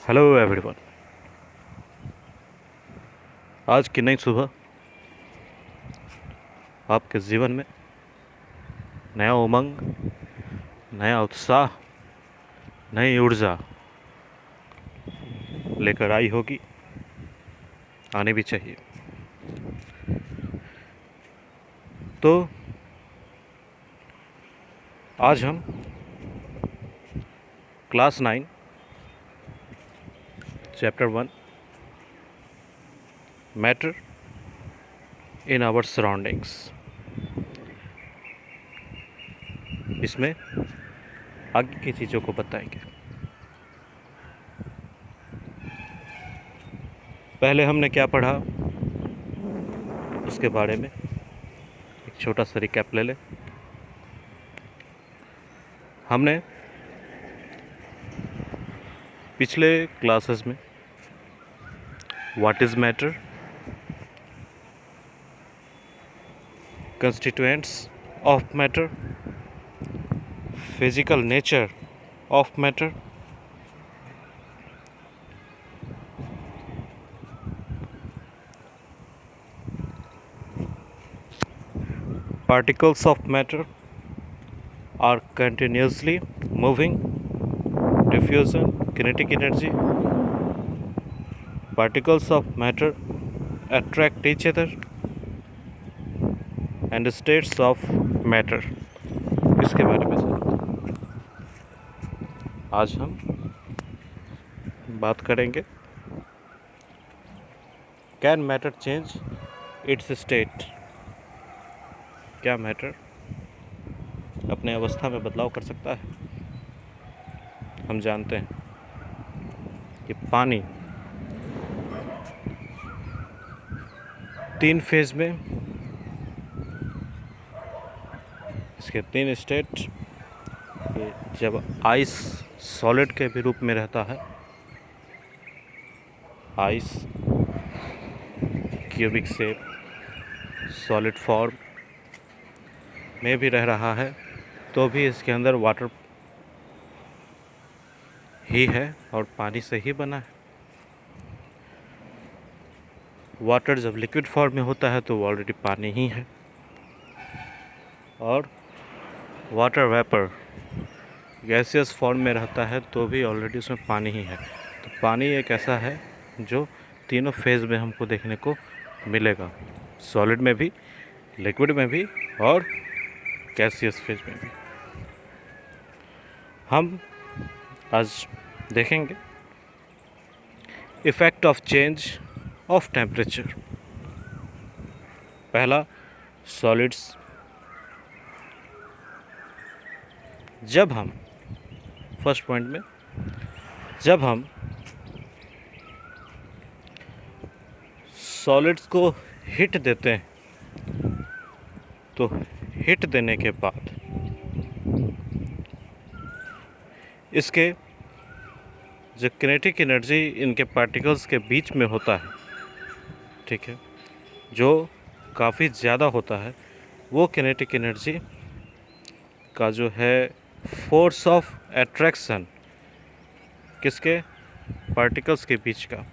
Hello everyone. आज की नई सुबह आपके जीवन में नया उमंग, नया उत्साह, नई ऊर्जा लेकर आई होगी, आनी भी चाहिए। तो आज हम class 9 chapter 1 matter in our surroundings, इसमें आगे की चीज़ों को बताएंगे। पहले हमने क्या पढ़ा उसके बारे में एक छोटा सा रिकैप ले लें। हमने पिछले क्लासेस में what is matter, constituents of matter, physical nature of matter, particles of matter are continuously moving, diffusion, kinetic energy. Particles of matter attract each other and states of matter, इसके बारे में आज हम बात करेंगे। Can matter change it's state? क्या matter अपने अवस्था में बदलाव कर सकता है? हम जानते हैं कि पानी 3 फेज में, इसके 3 स्टेट, जब आइस सॉलिड के भी रूप में रहता है, ice cubic shape, solid form में भी रह रहा है, तो भी इसके अंदर वाटर ही है और पानी से ही बना है। वाटर जब लिक्विड फॉर्म में होता है तो वो ऑलरेडी पानी ही है, और वाटर वेपर गैसियस फॉर्म में रहता है तो भी ऑलरेडी उसमें पानी ही है। तो पानी एक ऐसा है जो तीनों फेज में हमको देखने को मिलेगा, सॉलिड में भी, लिक्विड में भी और गैसियस फेज में भी। हम आज देखेंगे effect of change of temperature. पहला, सॉलिड्स। जब हम फर्स्ट पॉइंट में, जब हम सॉलिड्स को हिट देते हैं तो हिट देने के बाद इसके जो किनेटिक एनर्जी इनके पार्टिकल्स के बीच में होता है, ठीक है, जो काफ़ी ज़्यादा होता है, वो किनेटिक एनर्जी का जो है फोर्स ऑफ अट्रैक्शन, किसके, पार्टिकल्स के बीच का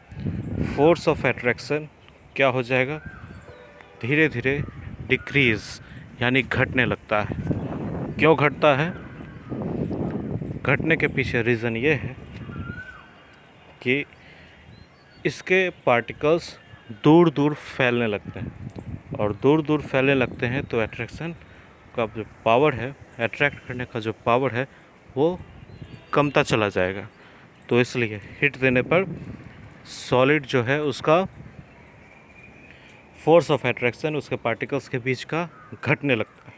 फोर्स ऑफ अट्रैक्शन क्या हो जाएगा, धीरे धीरे डिक्रीज़ यानी घटने लगता है। क्यों घटता है? घटने के पीछे रीज़न ये है कि इसके पार्टिकल्स दूर दूर फैलने लगते हैं, और दूर दूर फैलने लगते हैं तो अट्रैक्शन का जो पावर है, अट्रैक्ट करने का जो पावर है, वो कमता चला जाएगा। तो इसलिए हिट देने पर सॉलिड जो है उसका फोर्स ऑफ अट्रैक्शन उसके पार्टिकल्स के बीच का घटने लगता है।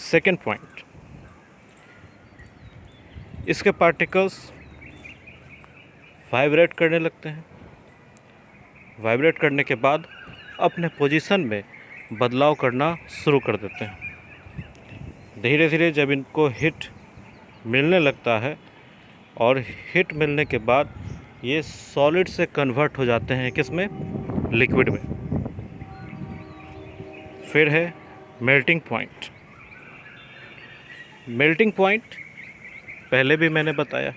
सेकेंड पॉइंट, इसके पार्टिकल्स वाइब्रेट करने लगते हैं। वाइब्रेट करने के बाद अपने पोजीशन में बदलाव करना शुरू कर देते हैं। धीरे धीरे जब इनको हिट मिलने लगता है, और हिट मिलने के बाद ये सॉलिड से कन्वर्ट हो जाते हैं किसमें, लिक्विड में। फिर है मेल्टिंग पॉइंट। मेल्टिंग पॉइंट पहले भी मैंने बताया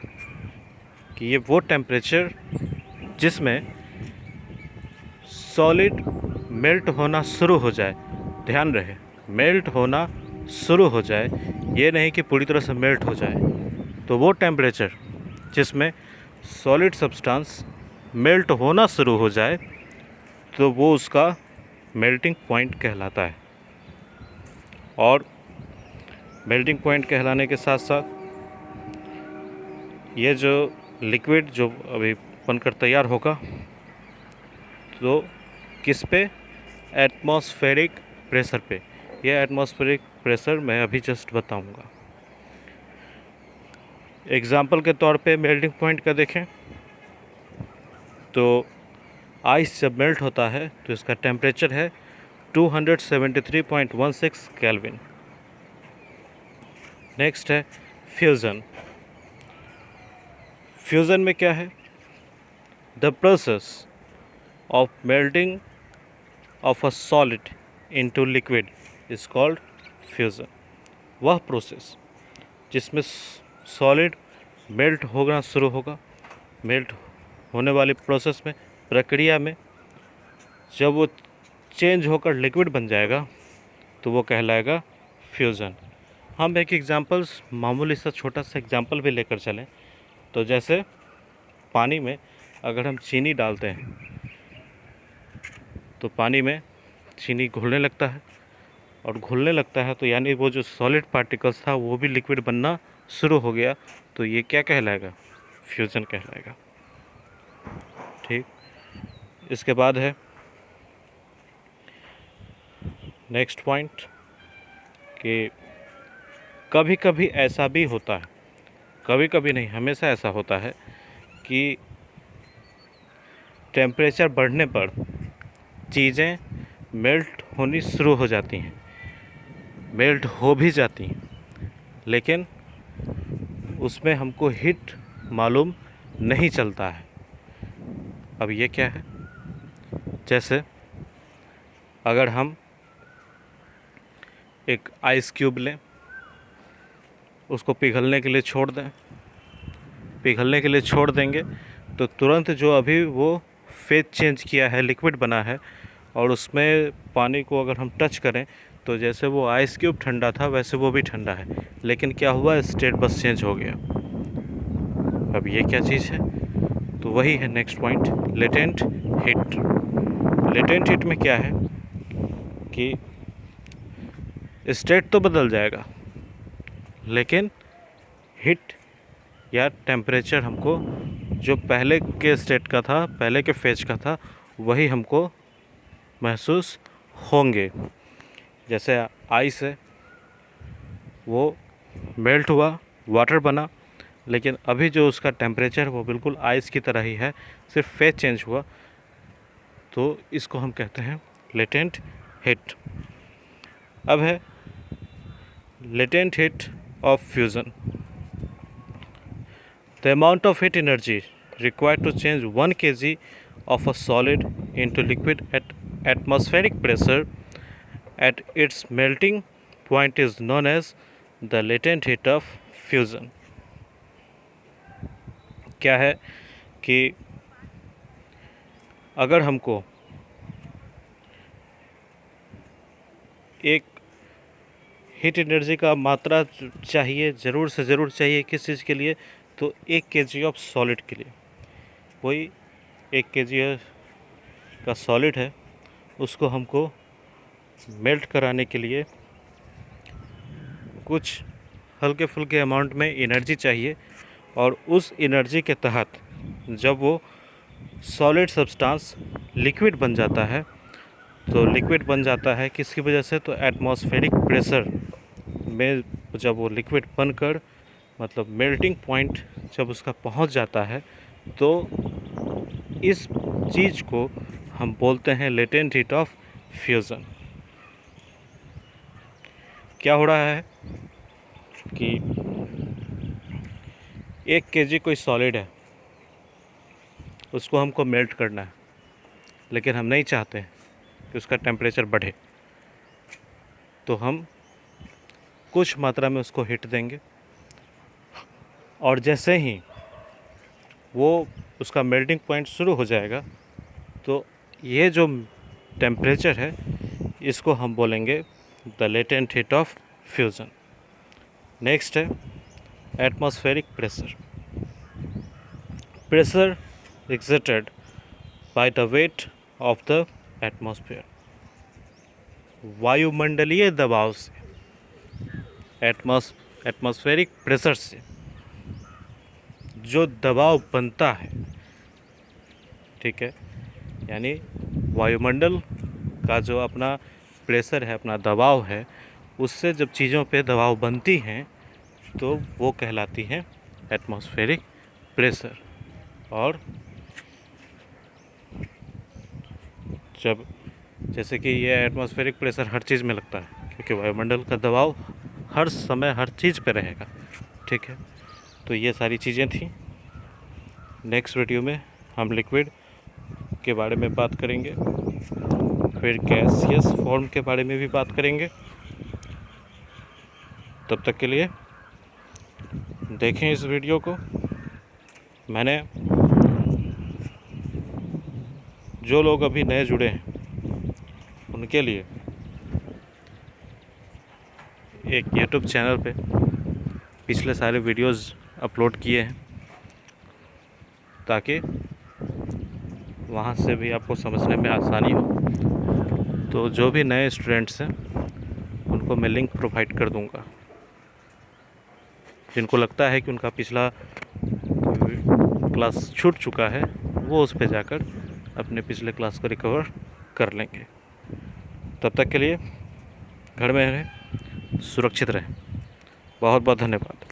कि ये वो टेम्परेचर जिसमें सॉलिड मेल्ट होना शुरू हो जाए, ध्यान रहे मेल्ट होना शुरू हो जाए, ये नहीं कि पूरी तरह से मेल्ट हो जाए। तो वो टेम्परेचर जिसमें सॉलिड सब्सटेंस मेल्ट होना शुरू हो जाए तो वो उसका मेल्टिंग पॉइंट कहलाता है। और मेल्टिंग पॉइंट कहलाने के साथ साथ ये जो लिक्विड जो अभी बनकर तैयार होगा तो किस पे, एटमॉस्फेरिक प्रेशर पे। ये एटमॉस्फेरिक प्रेशर मैं अभी जस्ट बताऊंगा। एग्जाम्पल के तौर पे मेल्टिंग पॉइंट का देखें तो आइस जब मेल्ट होता है तो इसका टेम्परेचर है 273.16 केल्विन। नेक्स्ट है फ्यूज़न। फ्यूज़न में क्या है, the process of melting of a solid into liquid is called fusion. वह प्रोसेस जिसमें सॉलिड मेल्ट होना शुरू होगा, मेल्ट होने वाली प्रोसेस में, प्रक्रिया में जब वो चेंज होकर लिक्विड बन जाएगा तो वो कहलाएगा फ्यूज़न। हम एक एग्जांपल्स, मामूली सा छोटा सा एग्जांपल भी लेकर चलें तो जैसे पानी में अगर हम चीनी डालते हैं तो पानी में चीनी घुलने लगता है, और घुलने लगता है तो यानी वो जो सॉलिड पार्टिकल्स था वो भी लिक्विड बनना शुरू हो गया, तो ये क्या कहलाएगा, फ्यूज़न कहलाएगा। ठीक, इसके बाद है नेक्स्ट पॉइंट कि कभी कभी ऐसा भी होता है, कभी कभी नहीं हमेशा ऐसा होता है कि टेम्परेचर बढ़ने पर चीज़ें मेल्ट होनी शुरू हो जाती हैं, मेल्ट हो भी जाती हैं, लेकिन उसमें हमको हीट मालूम नहीं चलता है। अब ये क्या है, जैसे अगर हम एक आइस क्यूब लें, उसको पिघलने के लिए छोड़ दें, पिघलने के लिए छोड़ देंगे तो तुरंत जो अभी वो फेज चेंज किया है, लिक्विड बना है, और उसमें पानी को अगर हम टच करें तो जैसे वो आइस क्यूब ठंडा था वैसे वो भी ठंडा है, लेकिन क्या हुआ, स्टेट बस चेंज हो गया। अब ये क्या चीज़ है, तो वही है next point, latent heat. Latent heat में क्या है कि स्टेट तो बदल जाएगा लेकिन हीट या टेम्परेचर हमको जो पहले के स्टेट का था, पहले के फेज का था, वही हमको महसूस होंगे। जैसे आइस है, वो मेल्ट हुआ, वाटर बना, लेकिन अभी जो उसका टेम्परेचर वो बिल्कुल आइस की तरह ही है, सिर्फ फेज चेंज हुआ, तो इसको हम कहते हैं लेटेंट हीट। अब है latent heat of fusion. The amount of heat energy required to change 1 kg of a solid into liquid at atmospheric pressure at its melting point is known as the latent heat of fusion। क्या है कि अगर हमको एक heat energy का मात्रा चाहिए, ज़रूर से ज़रूर चाहिए, किस चीज़ के लिए, तो 1 kg ऑफ सॉलिड के लिए। वही 1 kg का सॉलिड है, उसको हमको मेल्ट कराने के लिए कुछ हल्के फुल्के अमाउंट में एनर्जी चाहिए, और उस एनर्जी के तहत जब वो सॉलिड सब्सटेंस लिक्विड बन जाता है, तो लिक्विड बन जाता है किसकी वजह से, तो एटमॉस्फेरिक प्रेशर में जब वो लिक्विड बनकर मतलब मेल्टिंग पॉइंट जब उसका पहुंच जाता है, तो इस चीज़ को हम बोलते हैं लेटेंट हीट ऑफ फ्यूज़न। क्या हो रहा है कि 1 kg कोई सॉलिड है, उसको हमको मेल्ट करना है, लेकिन हम नहीं चाहते कि उसका टेम्परेचर बढ़े, तो हम कुछ मात्रा में उसको हीट देंगे, और जैसे ही वो उसका मेल्टिंग पॉइंट शुरू हो जाएगा। तो ये जो टेम्परेचर है इसको हम बोलेंगे the latent heat of fusion. Next है atmospheric pressure. Pressure exerted by the weight of the atmosphere। वायुमंडलीय दबाव से, एटमॉस्फेरिक प्रेशर से जो दबाव बनता है, ठीक है, यानी वायुमंडल का जो अपना प्रेशर है, अपना दबाव है, उससे जब चीज़ों पे दबाव बनती हैं तो वो कहलाती हैं एटमॉस्फेरिक प्रेशर। और जब जैसे कि ये एटमॉस्फेरिक प्रेशर हर चीज़ में लगता है, क्योंकि वायुमंडल का दबाव हर समय हर चीज़ पे रहेगा, ठीक है। तो ये सारी चीज़ें थी। नेक्स्ट वीडियो में हम लिक्विड के बारे में बात करेंगे, फिर गैसियस फॉर्म के बारे में भी बात करेंगे। तब तक के लिए देखें इस वीडियो को। मैंने जो लोग अभी नए जुड़े हैं उनके लिए एक YouTube चैनल पे पिछले सारे वीडियोस अपलोड किए हैं, ताकि वहाँ से भी आपको समझने में आसानी हो। तो जो भी नए स्टूडेंट्स हैं उनको मैं लिंक प्रोवाइड कर दूँगा। जिनको लगता है कि उनका पिछला क्लास छूट चुका है, वो उस पे जाकर अपने पिछले क्लास को रिकवर कर लेंगे। तब तक के लिए घर में रहें, सुरक्षित रहें। बहुत बहुत धन्यवाद।